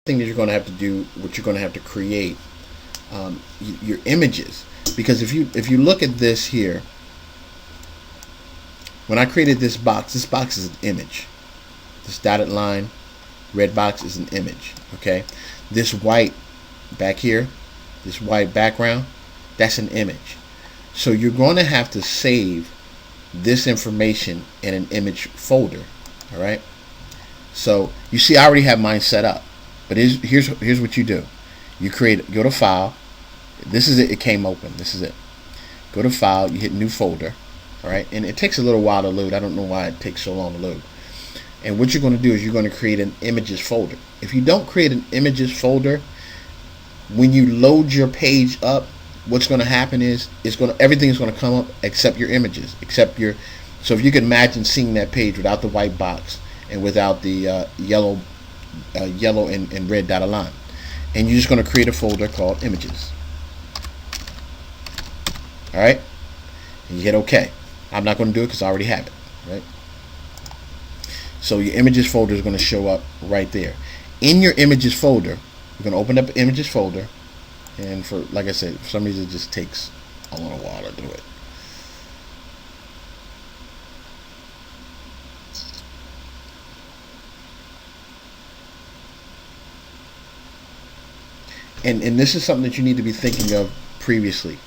thing that you're going to have to do, what you're going to have to create, your images. Because if you look at this here, when I created this box is an image. This dotted line, red box is an image. Okay, this white back here, this white background, that's an image. So you're going to have to save this information in an image folder. All right. So you see, I already have mine set up. But here's what you do. You go to File. This is it. It came open. This is it. Go to File. You hit New Folder. All right. And it takes a little while to load. I don't know why it takes so long to load. And what you're going to do is you're going to create an images folder. If you don't create an images folder, when you load your page up, what's going to happen is everything is going to come up except your images, so if you can imagine seeing that page without the white box and without the yellow and red dotted line, and you're just going to create a folder called images. All right, and you hit OK. I'm not going to do it because I already have it. Right. So your images folder is going to show up right there. In your images folder, you're going to open up images folder. And for, like I said, for some reason it just takes a little while to do it. And this is something that you need to be thinking of previously.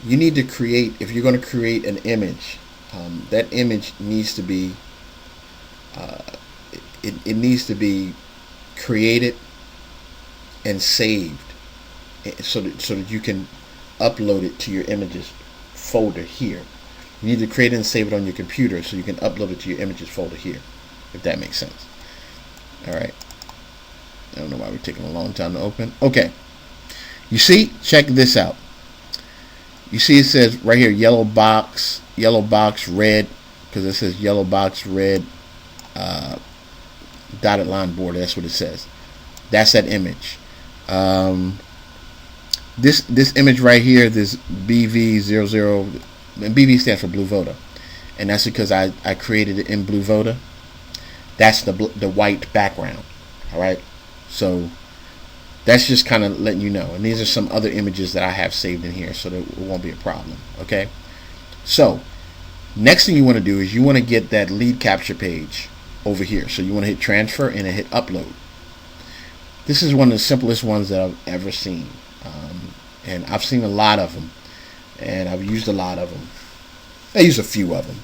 You need to create, if you're going to create an image, that image needs to be, it needs to be created and saved, so that you can upload it to your images folder here. You need to create it and save it on your computer so you can upload it to your images folder here, if that makes sense. All right. I don't know why we're taking a long time to open. Okay. You see, check this out. You see it says right here, yellow box, red, because it says yellow box, red, dotted line border. That's what it says. That's that image. This image right here, this BV00, and BV stands for Blue Voda, and that's because I created it in Blue Voda. That's the white background. All right, so that's just kind of letting you know. And these are some other images that I have saved in here, so that it won't be a problem. Okay, so next thing you want to do is you want to get that lead capture page over here. So you want to hit transfer and then hit upload. This is one of the simplest ones that I've ever seen. And I've seen a lot of them, and I've used a lot of them. I use a few of them.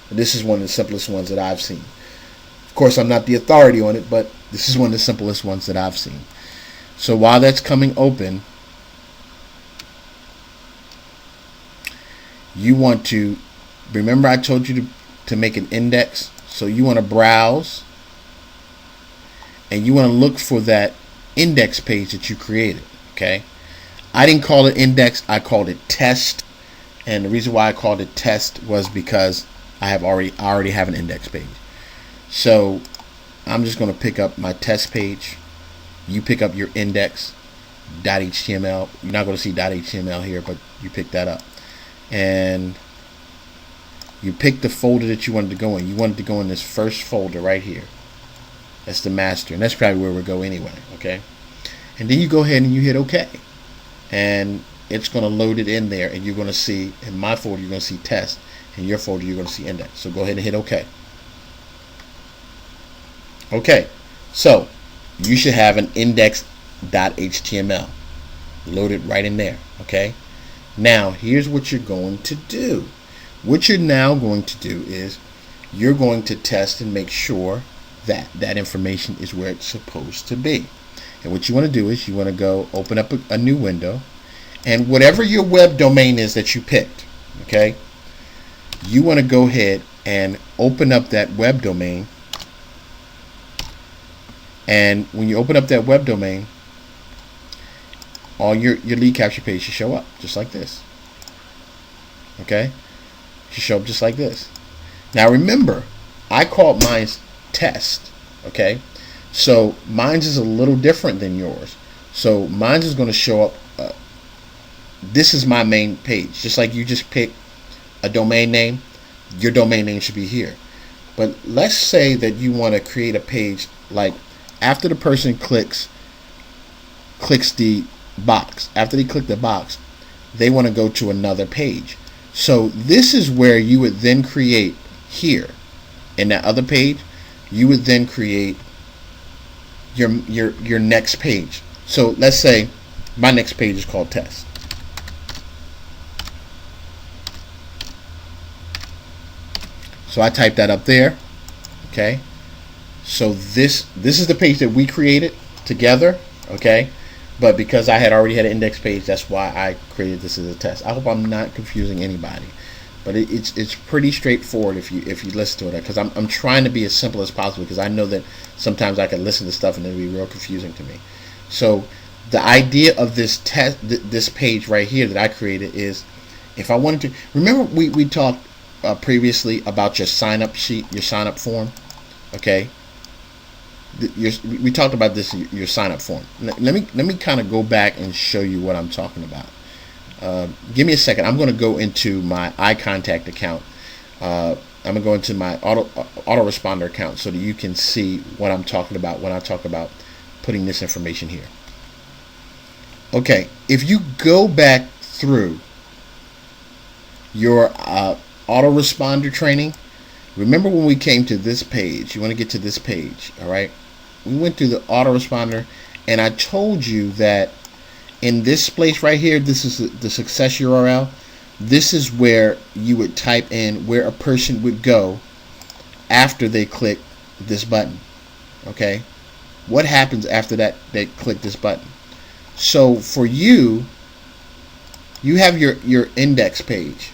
But this is one of the simplest ones that I've seen. Of course, I'm not the authority on it, but this is one of the simplest ones that I've seen. So while that's coming open, you want to, remember I told you to make an index. So you want to browse, and you want to look for that index page that you created. Okay, I didn't call it index, I called it test, and the reason why I called it test was because I already have an index page. So I'm just going to pick up my test page. You pick up your index.html. You're not going to see .html here, but you pick that up, and you pick the folder that you wanted to go in. You wanted to go in this first folder right here. That's the master, and that's probably where we'll go anyway. Okay, and then you go ahead and you hit OK, and it's going to load it in there, and you're going to see, in my folder you're going to see test, in your folder you're going to see index. So go ahead and hit OK. Okay, so you should have an index.html loaded right in there. Okay, now here's what you're going to do. What you're now going to do is you're going to test and make sure that that information is where it's supposed to be. And what you want to do is you want to go open up a new window, and whatever your web domain is that you picked, okay, you want to go ahead and open up that web domain. And when you open up that web domain, all your lead capture page should show up just like this. Okay, it should show up just like this. Now remember, I called mine test. Okay, so mine's is a little different than yours. So mine's is going to show up. This is my main page. Just like you just pick a domain name, your domain name should be here. But let's say that you want to create a page like after the person clicks clicks the box. After they click the box, they want to go to another page. So this is where you would then create here in that other page. You would then create your next page. So let's say my next page is called test. So I type that up there. Okay. So this is the page that we created together. Okay. But because I had already had an index page, that's why I created this as a test. I hope I'm not confusing anybody, but it's pretty straightforward if you listen to it, because I'm trying to be as simple as possible, because I know that sometimes I can listen to stuff and it'll be real confusing to me. So the idea of this test, this page right here that I created, is if I wanted to remember, we talked previously about your sign up sheet, your sign up form. Okay. We talked about this, your sign up form. Let me kind of go back and show you what I'm talking about. Give me a second. I'm going to go into my iContact account. I'm going to go into my autoresponder account so that you can see what I'm talking about when I talk about putting this information here. Okay, if you go back through your autoresponder training, remember when we came to this page, you want to get to this page, all right? We went through the autoresponder, and I told you that in this place right here, this is the success URL. This is where you would type in where a person would go after they click this button. Okay? What happens after that they click this button? So for you have your index page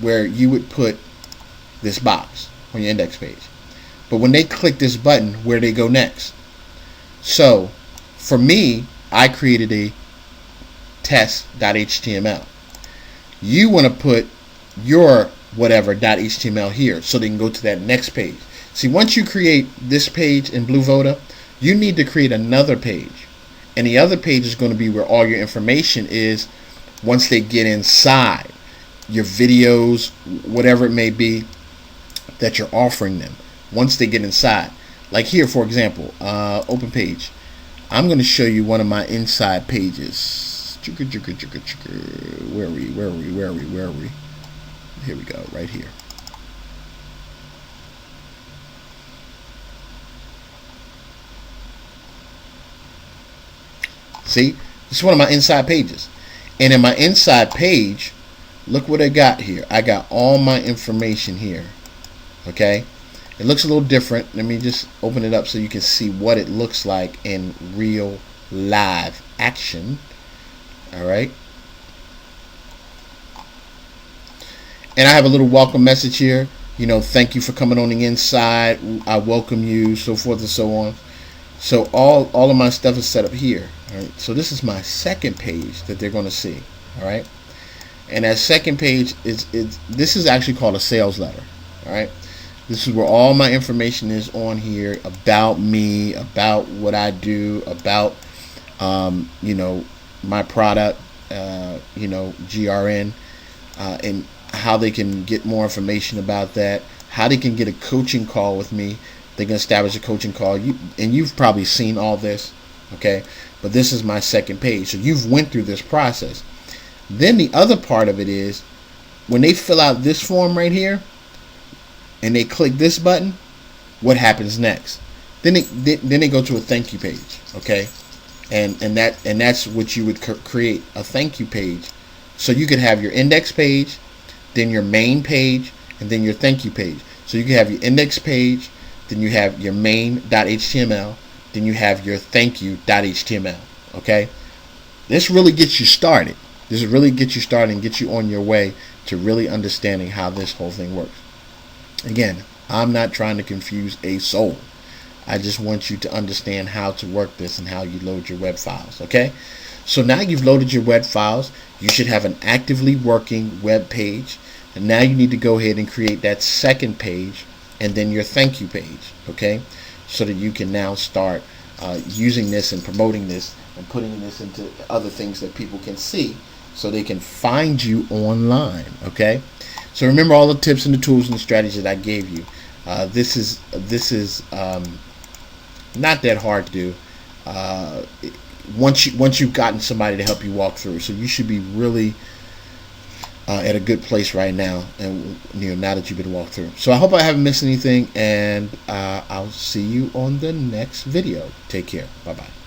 where you would put this box on your index page. But when they click this button, where they go next? So for me, I created a test.html. You want to put your whatever .html here so they can go to that next page. See, once you create this page in Blue Voda, you need to create another page. And the other page is going to be where all your information is once they get inside. Your videos, whatever it may be that you're offering them, once they get inside. Like here, for example, open page. I'm going to show you one of my inside pages. Where are we? Here we go, right here. See, this is one of my inside pages. And in my inside page, look what I got here. I got all my information here. Okay? It looks a little different. Let me just open it up so you can see what it looks like in real live action. All right. And I have a little welcome message here. You know, thank you for coming on the inside. I welcome you, so forth and so on. So all of my stuff is set up here. All right. So this is my second page that they're going to see. All right. And that second page this is actually called a sales letter. All right. This is where all my information is on here about me, about what I do, about you know, my product, you know, GRN, and how they can get more information about that, how they can get a coaching call with me. They can establish a coaching call. And you've probably seen all this, okay? But this is my second page. So you've went through this process. Then the other part of it is when they fill out this form right here and they click this button, what happens next? Then they go to a thank you page, okay? And that's what you would create, a thank you page. So you could have your index page, then your main page, and then your thank you page. So you can have your index page, then you have your main.html, then you have your thank you.html. Okay? This really gets you started. This really gets you started and gets you on your way to really understanding how this whole thing works. Again, I'm not trying to confuse a soul. I just want you to understand how to work this and how you load your web files. Okay? So now you've loaded your web files. You should have an actively working web page. And now you need to go ahead and create that second page and then your thank you page, okay? So that you can now start using this and promoting this and putting this into other things that people can see so they can find you online, okay? So remember all the tips and the tools and the strategies that I gave you. This is not that hard to do. once you've gotten somebody to help you walk through. So you should be really at a good place right now, and now that you've been walked through. So I hope I haven't missed anything, and I'll see you on the next video. Take care. Bye bye.